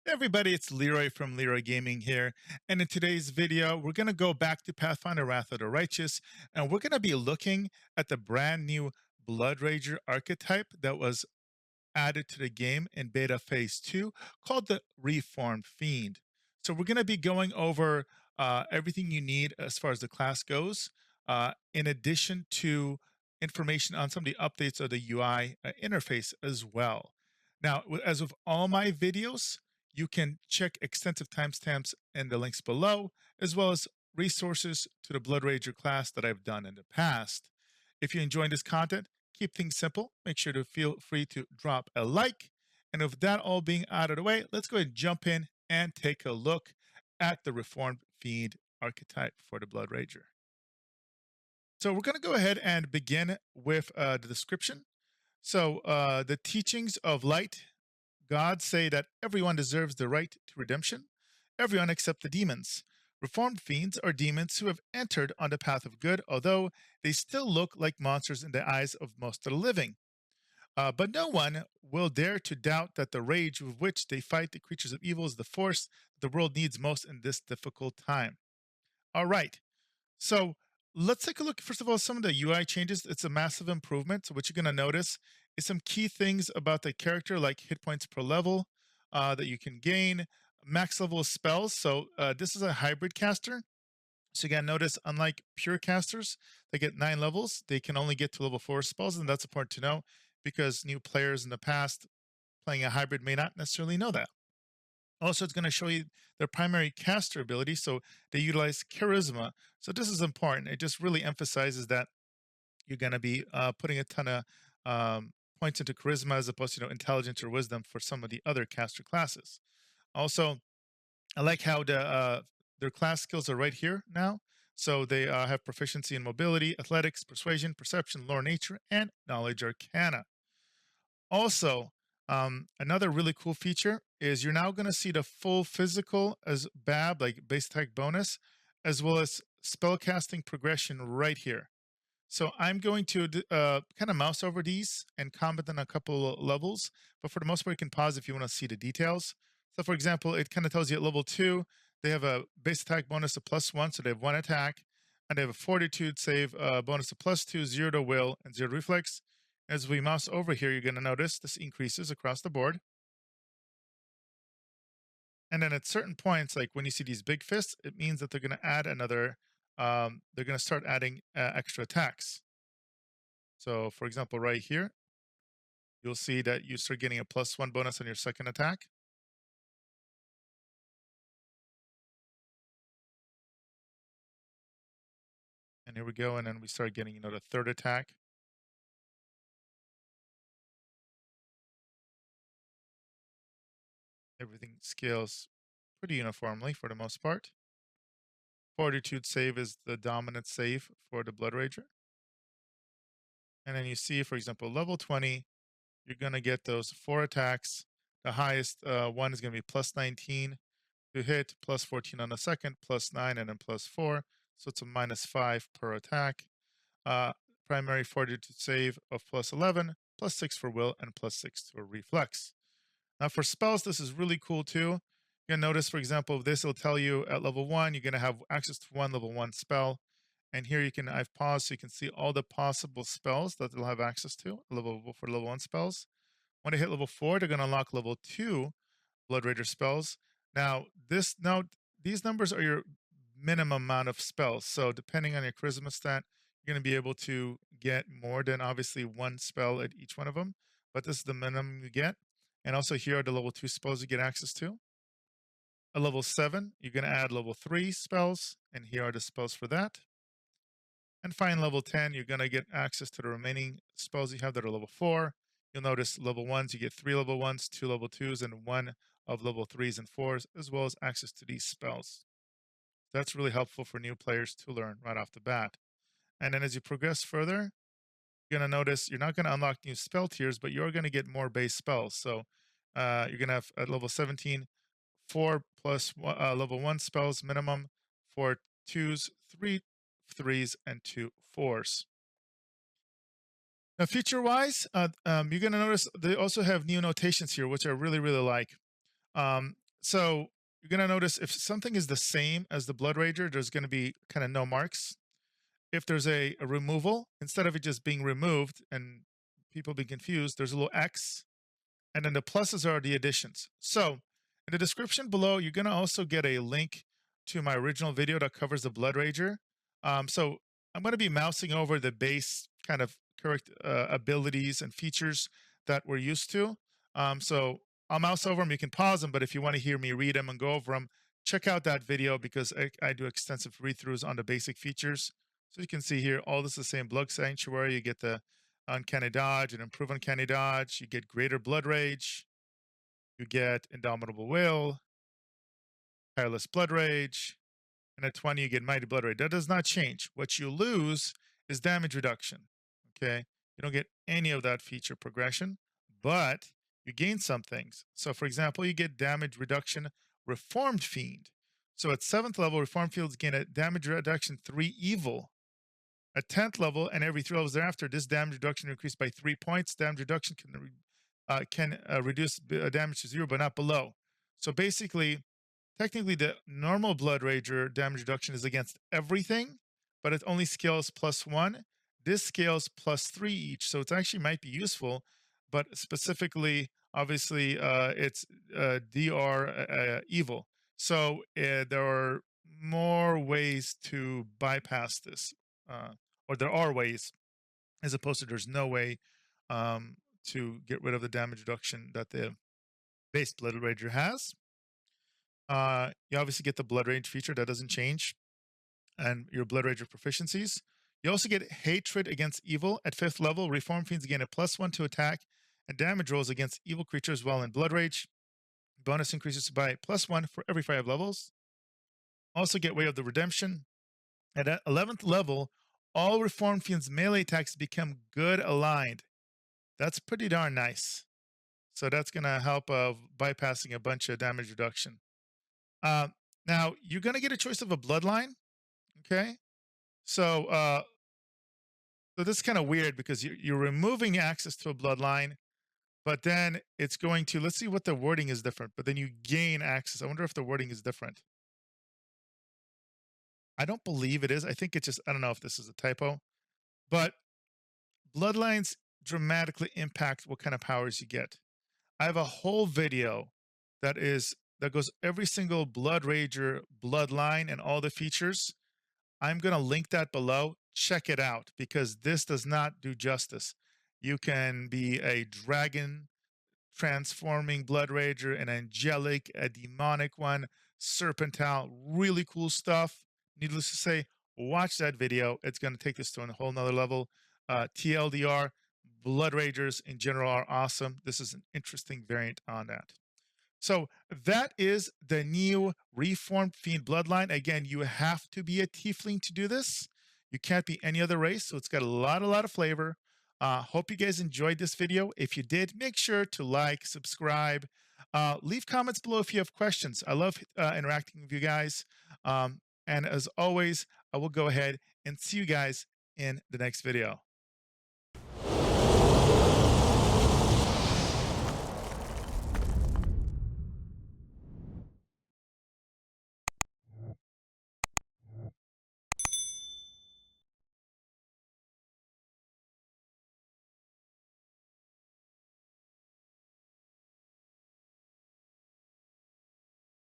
Hey everybody, it's Leeroy from Leeroy Gaming here. And in today's video, we're going to go back to Pathfinder Wrath of the Righteous, and we're going to be looking at the brand new Bloodrager archetype that was added to the game in beta phase 2 called the Reformed Fiend. So we're going to be going over everything you need as far as the class goes, in addition to information on some of the updates of the UI interface as well. Now, as with all my videos, you can check extensive timestamps in the links below, as well as resources to the Bloodrager class that I've done in the past. If you're enjoying this content, keep things simple. Make sure to feel free to drop a like. And with that all being out of the way, let's go ahead and jump in and take a look at the Reformed Fiend archetype for the Bloodrager. So we're going to go ahead and begin with the description. So the teachings of light, God say that everyone deserves the right to redemption, everyone except the demons. Reformed fiends are demons who have entered on the path of good, although they still look like monsters in the eyes of most of the living. But no one will dare to doubt that the rage with which they fight the creatures of evil is the force the world needs most in this difficult time. All right, so let's take a look, first of all, some of the UI changes. It's a massive improvement. So what you're going to notice is some key things about the character, like hit points per level that you can gain, max level spells. So this is a hybrid caster. So you got to notice, unlike pure casters, they get 9 levels. They can only get to level 4 spells, and that's important to know because new players in the past playing a hybrid may not necessarily know that. Also, it's going to show you their primary caster ability. So they utilize charisma. So this is important. It just really emphasizes that you're going to be putting a ton of points into charisma as opposed to intelligence or wisdom for some of the other caster classes. Also, I like how their class skills are right here now. So they have proficiency in mobility, athletics, persuasion, perception, lore, nature, and knowledge arcana. Also, another really cool feature is you're now going to see the full physical as BAB, like base attack bonus, as well as spellcasting progression right here. So I'm going to kind of mouse over these and comment on a couple of levels, but for the most part, you can pause if you want to see the details. So for example, it kind of tells you at level 2, they have a base attack bonus of +1, so they have 1 attack, and they have a fortitude save bonus of +2, 0 to will, and 0 to reflex. As we mouse over here, you're going to notice this increases across the board. And then at certain points, like when you see these big fists, it means that they're going to add another, they're going to start adding extra attacks. So for example, right here, you'll see that you start getting a +1 bonus on your second attack. And here we go. And then we start getting, the third attack. Everything scales pretty uniformly for the most part. Fortitude save is the dominant save for the Bloodrager. And then you see, for example, level 20, you're going to get those 4 attacks. The highest one is going to be +19 to hit, +14 on the second, +9, and then +4. So it's a -5 per attack. Primary fortitude save of +11, +6 for will, and +6 for reflex. Now for spells, this is really cool too. You're gonna notice, for example, this will tell you at level 1, you're gonna have access to one level 1 spell. And here I've paused so you can see all the possible spells that they'll have access to for level 1 spells. When they hit level 4, they're gonna unlock level 2 Bloodrager spells. Now these numbers are your minimum amount of spells. So depending on your charisma stat, you're going to be able to get more than obviously 1 spell at each one of them. But this is the minimum you get. And also here are the level 2 spells you get access to. At level 7, you're going to add level 3 spells, and here are the spells for that. And finally, level 10, you're going to get access to the remaining spells you have that are level 4. You'll notice level 1s, you get 3 level 1s, 2 level 2s, and 1 of level 3s and 4s, as well as access to these spells. That's really helpful for new players to learn right off the bat. And then as you progress further, you're going to notice you're not going to unlock new spell tiers, but you're going to get more base spells. So you're going to have at level 17, 4 plus level 1 spells minimum, 4 2s, 3 3s, and 2 4s. Now, feature-wise, you're going to notice they also have new notations here, which I really, really like. So you're gonna notice if something is the same as the Blood Rager, there's gonna be kind of no marks. If there's a removal, instead of it just being removed and people being confused, there's a little X, and then the pluses are the additions. So in the description below, you're gonna also get a link to my original video that covers the Blood Rager. So I'm gonna be mousing over the base kind of correct abilities and features that we're used to. So I'll mouse over them. You can pause them, but if you want to hear me read them and go over them, check out that video because I do extensive read-throughs on the basic features. So you can see here, all this is the same Blood Sanctuary. You get the Uncanny Dodge and Improve Uncanny Dodge. You get Greater Blood Rage. You get Indomitable Will, Tireless Blood Rage, and at 20 you get Mighty Blood Rage. That does not change. What you lose is damage reduction. Okay, you don't get any of that feature progression, but you gain some things. So, for example, you get damage reduction Reformed Fiend. So at 7th level, Reformed Fiends gain a damage reduction 3 evil. At 10th level and every 3 levels thereafter, this damage reduction increased by 3 points. Damage reduction can reduce damage to 0, but not below. So basically, technically, the normal Blood Rager damage reduction is against everything, but it only scales +1. This scales +3 each, so it actually might be useful, but specifically, obviously, it's DR evil. So there are more ways to bypass this, or there are ways, as opposed to there's no way to get rid of the damage reduction that the base Blood Rager has. You obviously get the Blood Rage feature that doesn't change, and your Blood Rager proficiencies. You also get Hatred against Evil. At 5th level, Reform Fiends gain a +1 to attack and damage rolls against evil creatures while in Blood Rage. Bonus increases by +1 for every 5 levels. Also get Way of the Redemption. At 11th level, all Reformed Fiends melee attacks become good aligned. That's pretty darn nice. So that's going to help bypassing a bunch of damage reduction. Uh, Now, you're going to get a choice of a bloodline. Okay. So, so this is kind of weird because you're removing access to a bloodline, but then it's going to, let's see what the wording is different, but then you gain access. I wonder if the wording is different. I don't believe it is. I think it's just, I don't know if this is a typo, but bloodlines dramatically impact what kind of powers you get. I have a whole video that goes every single Blood Rager bloodline and all the features. I'm going to link that below. Check it out because this does not do justice. You can be a dragon transforming Blood Rager, an angelic, a demonic one, serpentile, really cool stuff. Needless to say, watch that video. It's going to take this to a whole nother level. TLDR, Blood Ragers in general are awesome. This is an interesting variant on that. So that is the new Reformed Fiend bloodline. Again, you have to be a tiefling to do this. You can't be any other race, so it's got a lot of flavor. Hope you guys enjoyed this video. If you did, make sure to like, subscribe, leave comments below if you have questions. I love interacting with you guys. And as always, I will go ahead and see you guys in the next video.